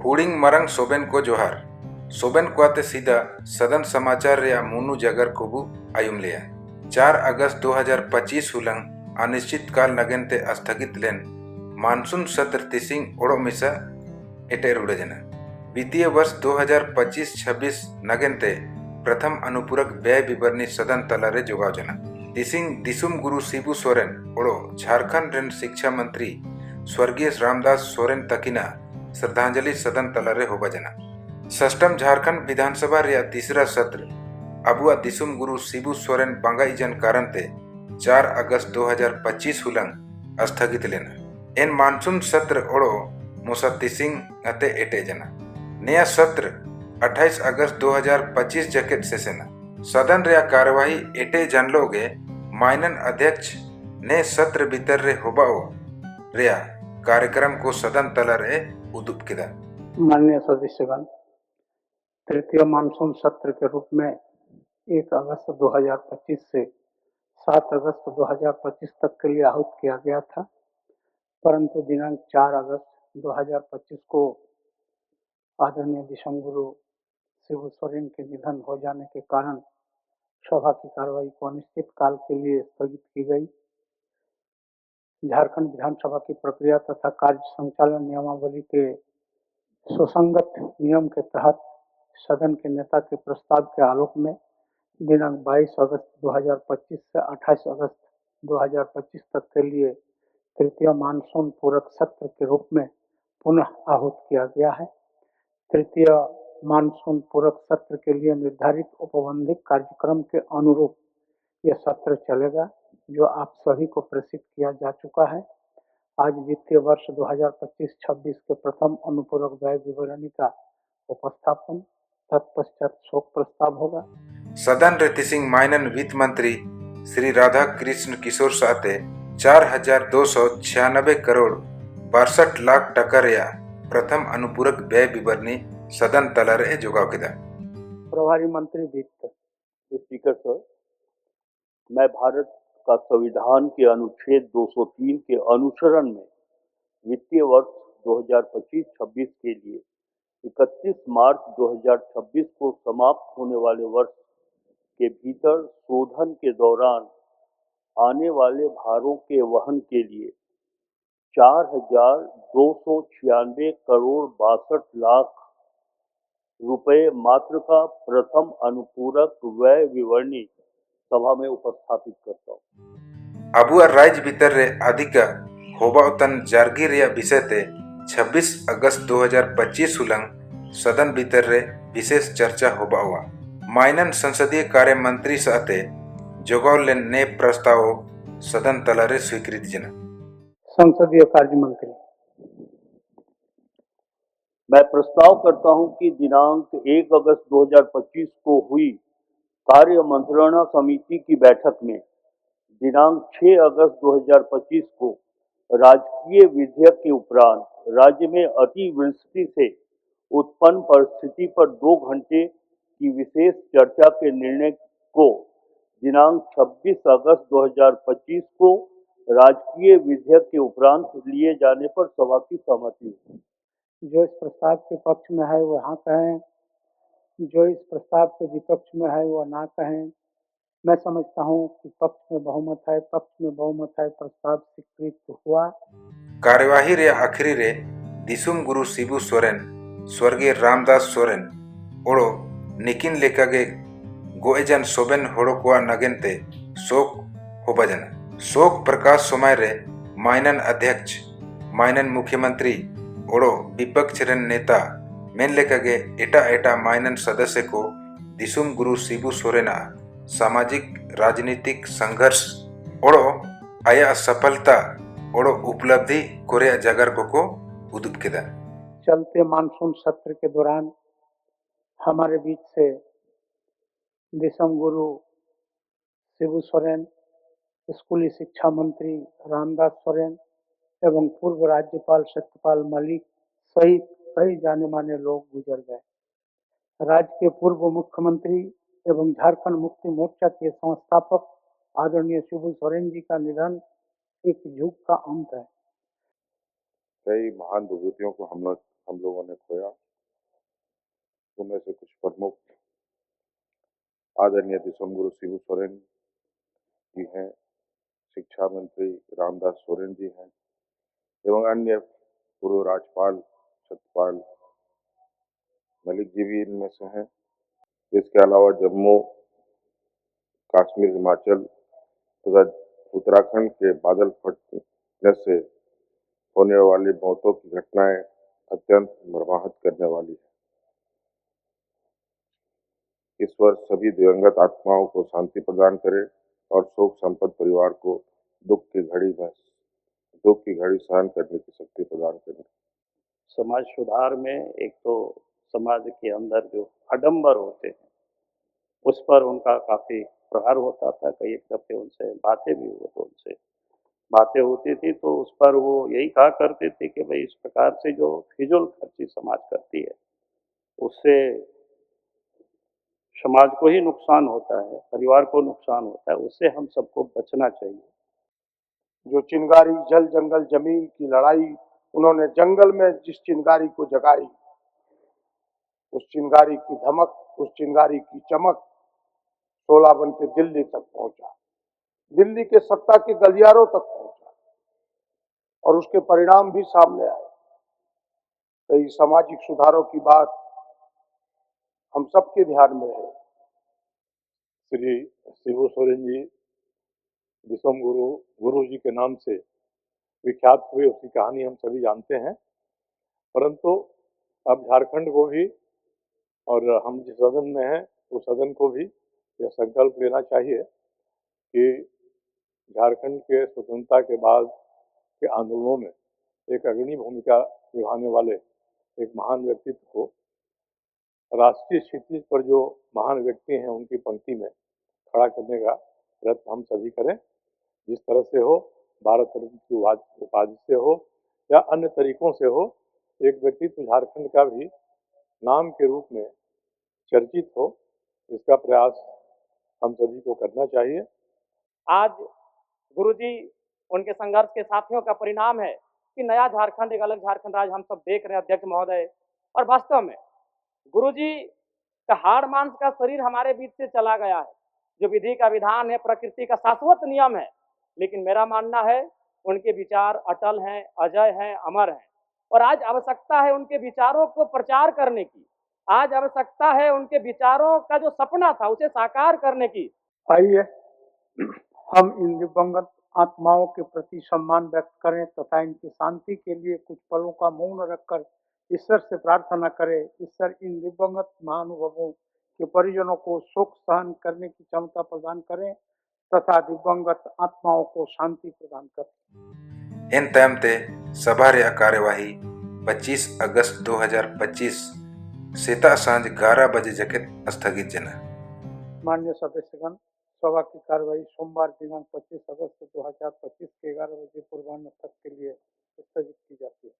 हुडिंग मरंग सोबेन को जोहार सोबेन कोते सीधा सदन समाचार रे मुनु जगर कोबू आयुम लिया 4 अगस्त 2025 हुलंग अनिश्चितकाल नगेनते स्थगित लेन मानसून सत्र तिसिंग ओडो मिसा एटेर उड़ेजना वित्तीय वर्ष 2025-26 नगेनते प्रथम अनुपूरक व्यय विवरणी सदन तलारे जोगावजना तिसिंग दिसुम गुरु शिबू सोरेन ओडो झारखंड रेन शिक्षा मंत्री स्वर्गीय रामदास सोरेन तकिना श्रद्धांजलि सदन तलारे होबा जना षष्ठम झारखंड विधानसभा रे तीसरा सत्र अबुआ दिसुम गुरु शिबू सोरेन बांगाईजन कारणते 4 अगस्त 2025 हुलंग स्थगित लेना एन मानसून सत्र ओड़ो मुसा तिसिंग अते एटे जना नया सत्र 28 अगस्त 2025 जकेट सेसेना सदन रे कार्यवाही एटे जानलोगे माइनन अध्यक्ष ने सत्र भीतर रे होबाओ रे कार्यक्रम को सदन तलरे उदुप किदा माननीय सदस्यगण, तृतीय मानसून सत्र के रूप में 1 अगस्त 2025 से 7 अगस्त 2025 तक के लिए आहूत किया गया था, परंतु दिनांक 4 अगस्त 2025 को आदरणीय दिसम गुरु शिबू सोरेन के निधन हो जाने के कारण सभा की कार्रवाई को अनिश्चित काल के लिए स्थगित की गई। झारखंड विधानसभा की प्रक्रिया तथा कार्य संचालन नियमावली के सुसंगत नियम के तहत सदन के नेता के प्रस्ताव के आलोक में दिनांक 22 अगस्त 2025 से 28 अगस्त 2025 तक के लिए तृतीय मानसून पूरक सत्र के रूप में पुनः आहूत किया गया है। तृतीय मानसून पूरक सत्र के लिए निर्धारित औपबंधिक कार्यक्रम के अनुरूप यह सत्र चलेगा, जो आप सभी को प्रेषित किया जा चुका है। आज वित्तीय वर्ष 2025-26 के प्रथम अनुपूरक व्यय विवरणी का उपस्थापन तत्पश्चात शोक प्रस्ताव होगा। सदन रे सिंह माइनन वित्त मंत्री श्री राधा कृष्ण किशोर साथे 4,296 करोड़ 62 लाख टका रिया प्रथम अनुपूरक व्यय विवरणी सदन तलरे जोगाव किदा। प्रभारी मंत्री वित्त। स्पीकर सर, मैं भारत का संविधान के अनुच्छेद 203 के अनुसरण में वित्तीय वर्ष 2025-26 के लिए 31 मार्च 2026 को समाप्त होने वाले वर्ष के भीतर शोधन के दौरान आने वाले भारों के वहन के लिए 4,296 करोड़ 62 लाख रुपए मात्र का प्रथम अनुपूरक व्यय विवरणी सभा में उपस्थापित करता हूँ। अबुआ राज्य भीतर रे अधिका होबाउतन जारगी रे विषय ते 26 अगस्त 2025 हुलंग सदन भीतर रे विशेष चर्चा होबावा माइनन संसदीय कार्य मंत्री साथे जोगौले ने प्रस्ताव सदन तलरे स्वीकृत जना। संसदीय कार्य मंत्री। मैं प्रस्ताव करता हूं कि दिनांक 1 अगस्त 2025 को हुई कार्य मंत्रणा समिति की बैठक में दिनांक 6 अगस्त 2025 को राजकीय विधेयक के उपरांत राज्य में अतिवृष्टि से उत्पन्न परिस्थिति पर 2 घंटे की विशेष चर्चा के निर्णय को दिनांक 26 अगस्त 2025 को राजकीय विधेयक के उपरांत लिए जाने पर सभा की सहमति हुई। जो इस प्रस्ताव के पक्ष में है वो हाँ कहें, जो इस प्रस्ताव के विपक्ष में है वो ना कहें। मैं समझता हूँ कि पक्ष में बहुमत है, प्रस्ताव स्वीकृत हुआ। कार्यवाही रे आखिरी रे दिसुम गुरु शिबू सोरेन स्वर्गीय रामदास सोरेन ओड़ो निकिन लेकागे गोएजन सोबेन होड़ो कोआ नगेनते शोक होबजन शोक प्रकाश समय रे माइनन अध्यक्ष माइनन मुख्यमंत्री ओड़ो विपक्ष रेन नेता मेन लेकागे एटा माइनन सदस्य को दिसुम गुरु शिबू सोरेना सामाजिक राजनीतिक संघर्ष ओड़ो आया सफलता ओड़ो उपलब्धि कोरिया जगर को उदुप किदा। चलते मानसून सत्र के दौरान हमारे बीच से दिसम गुरु शिबू सोरेन, स्कूली शिक्षा मंत्री रामदास सोरेन एवं पूर्व राज्यपाल सत्यपाल मलिक सहित कई जाने माने लोग गुजर गए। राज्य के पूर्व मुख्यमंत्री एवं झारखंड मुक्ति मोर्चा के संस्थापक आदरणीय शिबू सोरेन जी का निधन एक युग का अंत है। कई महान विभूतियों को हम हम लोगों ने खोया, उनमें से कुछ प्रमुख आदरणीय दिसंगुरु शिबू सोरेन जी हैं, शिक्षा मंत्री रामदास सोरेन जी हैं एवं अन्य पूर्व राज्यपाल सत्यपाल मलिक जी भी इनमें से हैं। इसके अलावा जम्मू कश्मीर, हिमाचल तथा उत्तराखंड के बादल फटने से होने वाली मौतों की घटनाएं अत्यंत मर्माहत करने वाली है। ईश्वर सभी दिवंगत आत्माओं को शांति प्रदान करे और शोक संपन्न परिवार को दुख की घड़ी सहन करने की शक्ति प्रदान करे। समाज सुधार में एक तो समाज के अंदर जो आडंबर होते हैं उस पर उनका काफ़ी प्रहार होता था। कई एक दफ़े उनसे बातें भी हुई, तो उनसे बातें होती थी तो उस पर वो यही कहा करते थे कि भाई इस प्रकार से जो फिजूल खर्ची समाज करती है उससे समाज को ही नुकसान होता है, परिवार को नुकसान होता है, उससे हम सबको बचना चाहिए। जो चिंगारी जल जंगल जमीन की लड़ाई उन्होंने जंगल में जिस चिंगारी को जगाई, उस चिंगारी की धमक, उस चिंगारी की चमक 16 बन के दिल्ली तक पहुंचा, दिल्ली के सत्ता के गलियारों तक पहुंचा और उसके परिणाम भी सामने आए। कई सामाजिक सुधारों की बात हम सबके ध्यान में है। श्री शिबू सोरेन जी विश्वम गुरु जी के नाम से विख्यात हुए, उसकी कहानी हम सभी जानते हैं। परंतु अब झारखंड को भी और हम जिस सदन में हैं उस सदन को भी यह संकल्प लेना चाहिए कि झारखंड के स्वतंत्रता के बाद के आंदोलनों में एक अग्रणी भूमिका निभाने वाले एक महान व्यक्तित्व को राष्ट्रीय क्षितिज पर जो महान व्यक्ति हैं उनकी पंक्ति में खड़ा करने का प्रयत्न हम सभी करें। जिस तरह से हो, भारत रत्न की उपाधि से हो या अन्य तरीकों से हो, एक व्यक्तित्व झारखंड का भी नाम के रूप में चर्चित हो, इसका प्रयास हम सभी को करना चाहिए। आज गुरुजी उनके संघर्ष के साथियों का परिणाम है कि नया झारखंड, एक अलग झारखंड राज्य हम सब देख रहे हैं अध्यक्ष महोदय। और वास्तव में गुरुजी का हाड़ मांस का शरीर हमारे बीच से चला गया है। जो विधि का विधान है, प्रकृति का शाश्वत नियम है, लेकिन मेरा मानना है उनके विचार अटल हैं, अजय हैं, अमर हैं। और आज आवश्यकता है उनके विचारों को प्रचार करने की, आज आवश्यकता है उनके विचारों का जो सपना था उसे साकार करने की। आइए हम इन दिवंगत आत्माओं के प्रति सम्मान व्यक्त करें तथा इनकी शांति के लिए कुछ पलों का मौन रखकर ईश्वर से प्रार्थना करें। ईश्वर इन दिवंगत महानुभावों के परिजनों को शोक सहन करने की क्षमता प्रदान करें तथा दिवंगत आत्माओं को शांति प्रदान करें। इन तयमते सभा रे कार्यवाही 25 अगस्त 2025 सेता सांझ 11 बजे जकेत स्थगित जना। माननीय सदस्यगण, सभा की कार्यवाही सोमवार दिनांक 25 अगस्त 2025 के 11 बजे पूर्वाह्न तक के लिए स्थगित की जाती है।